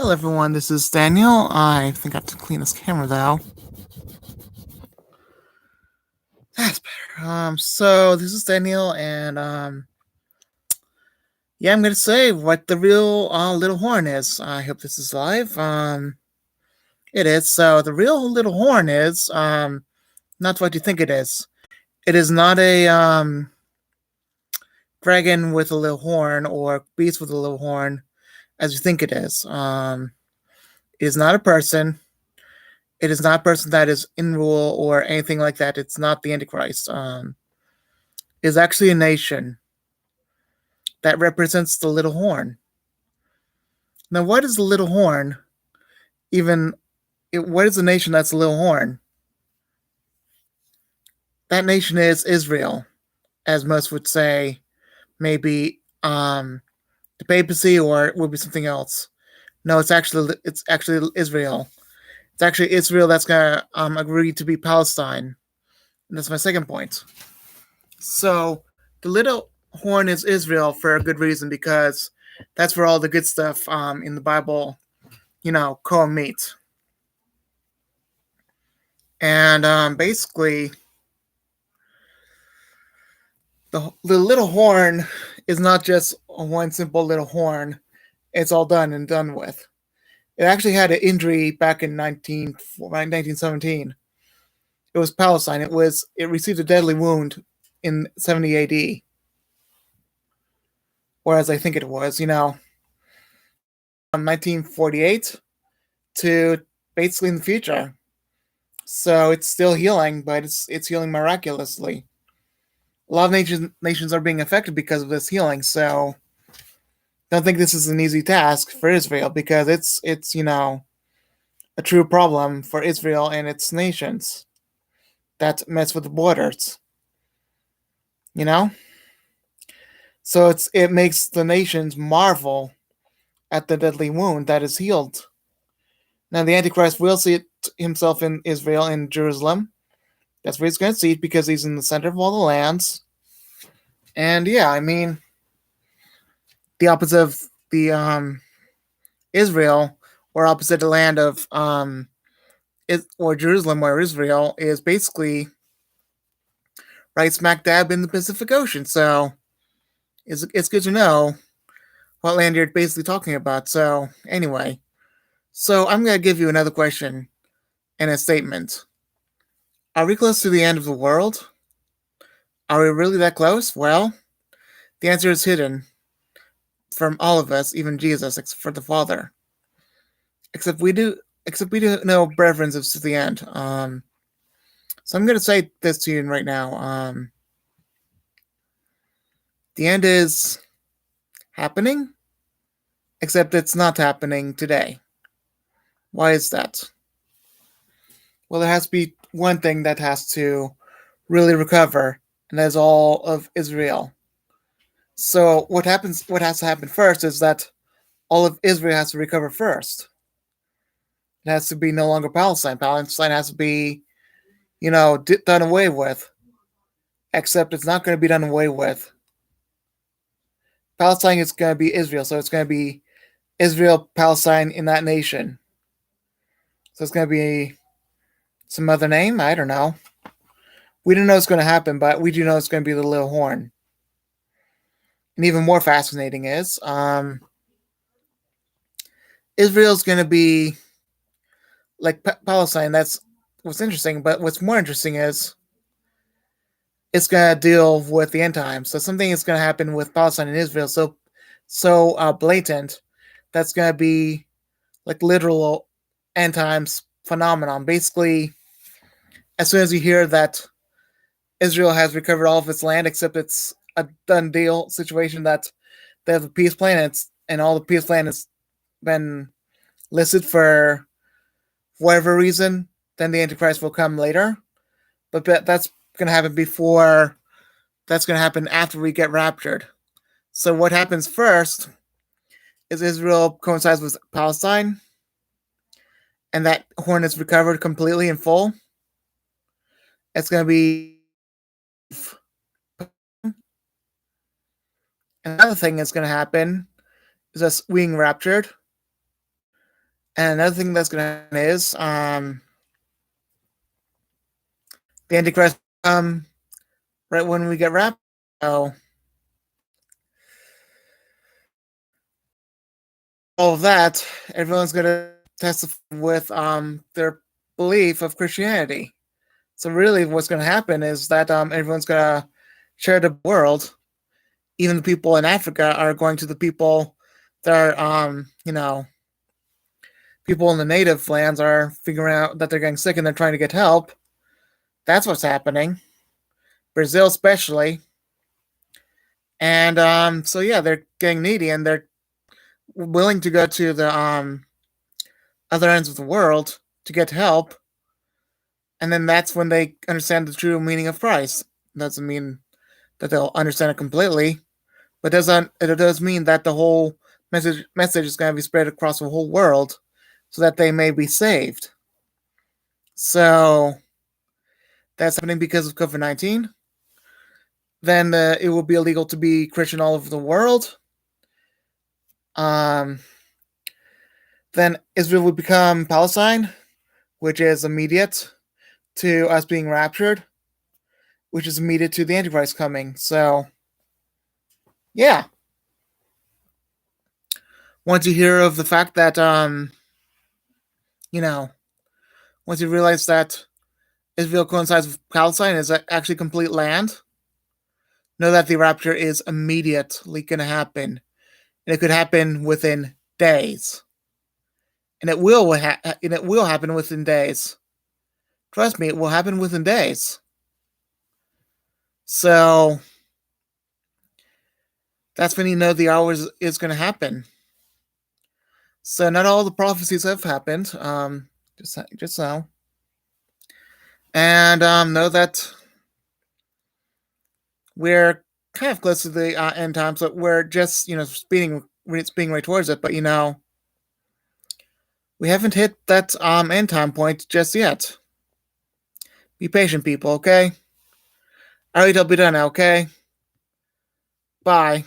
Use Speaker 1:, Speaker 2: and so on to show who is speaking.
Speaker 1: Hello everyone, this is Daniel. I think I have to clean this camera though. That's better. So this is Daniel, and yeah, I'm gonna say what the real little horn is. I hope this is live. It is. So the real little horn is not what you think it is. It is not a dragon with a little horn or beast with a little horn, as you think it is. It is not a person. It is not a person that is in rule or anything like that. It's not the Antichrist. It is actually a nation that represents the little horn. Now, what is the little horn? What is the nation that's a little horn? That nation is Israel, as most would say. Maybe the papacy, or it would be something else. No, it's actually Israel. It's actually Israel that's gonna agree to be Palestine. And that's my second point. So the little horn is Israel for a good reason, because that's where all the good stuff in the Bible, co-meet. And basically, the little horn is not just one simple little horn. It's all done and done with. It actually had an injury back in 1917. It was Palestine. It received a deadly wound in 70 AD. Whereas I think it was, from 1948 to basically in the future. So it's still healing, but it's healing miraculously. A lot of nations are being affected because of this healing. So don't think this is an easy task for Israel, because it's a true problem for Israel and its nations that mess with the borders. You know, so it makes the nations marvel at the deadly wound that is healed. Now the Antichrist will see it himself in Israel, in Jerusalem. That's where he's going to see it, because he's in the center of all the lands. And yeah, I mean, the opposite of the Israel, or opposite the land of or Jerusalem, or Israel, is basically right smack dab in the Pacific Ocean. So it's good to know what land you're basically talking about. So anyway, so I'm gonna give you another question and a statement. Are we close to the end of the world? Are we really that close? Well, the answer is hidden from all of us, even Jesus, except for the Father. Except we do. Except we do know reference is to the end. So I'm gonna say this to you right now. The end is happening, except it's not happening today. Why is that? Well, there has to be one thing that has to really recover, and that's all of Israel. So what happens? What has to happen first is that all of Israel has to recover first. It has to be no longer Palestine. Palestine has to be, done away with. Except it's not going to be done away with. Palestine is going to be Israel, so it's going to be Israel, Palestine in that nation. So it's going to be some other name. I don't know. We don't know what's going to happen, but we do know it's going to be the little horn. And even more fascinating is Israel's going to be like Palestine. That's what's interesting. But what's more interesting is it's going to deal with the end times. So something is going to happen with Palestine and Israel so blatant that's going to be like literal end times phenomenon. Basically, as soon as you hear that Israel has recovered all of its land, except it's a done deal situation that they have a peace plan, and all the peace plan has been listed for whatever reason, then the Antichrist will come later. But that's going to happen before. That's going to happen after we get raptured. So what happens first is Israel coincides with Palestine, and that horn is recovered completely in full. It's going to be another thing that's going to happen is us being raptured. And another thing that's going to happen is the Antichrist right when we get raptured. So all of that, everyone's going to testify with their belief of Christianity. So really, what's going to happen is that everyone's going to share the world. Even the people in Africa are going to the people that are, people in the native lands are figuring out that they're getting sick and they're trying to get help. That's what's happening. Brazil, especially. And so yeah, they're getting needy and they're willing to go to the other ends of the world to get help. And then that's when they understand the true meaning of Christ. Doesn't mean that they'll understand it completely, but it does mean that the whole message is going to be spread across the whole world, so that they may be saved. So that's happening because of COVID-19. Then it will be illegal to be Christian all over the world. Then Israel will become Palestine, which is immediate to us being raptured, which is immediate to the Antichrist coming. So, yeah. Once you hear of the fact that, once you realize that Israel coincides with Palestine is actually complete land, know that the rapture is immediately going to happen. And it could happen within days. And it will happen within days. Trust me, it will happen within days. So that's when you know the hour is going to happen. So not all the prophecies have happened. Just know, and know that we're kind of close to the end times, but we're just speeding right towards it. But we haven't hit that end time point just yet. Be patient, people. Okay. Alright, I'll be done now. Okay. Bye.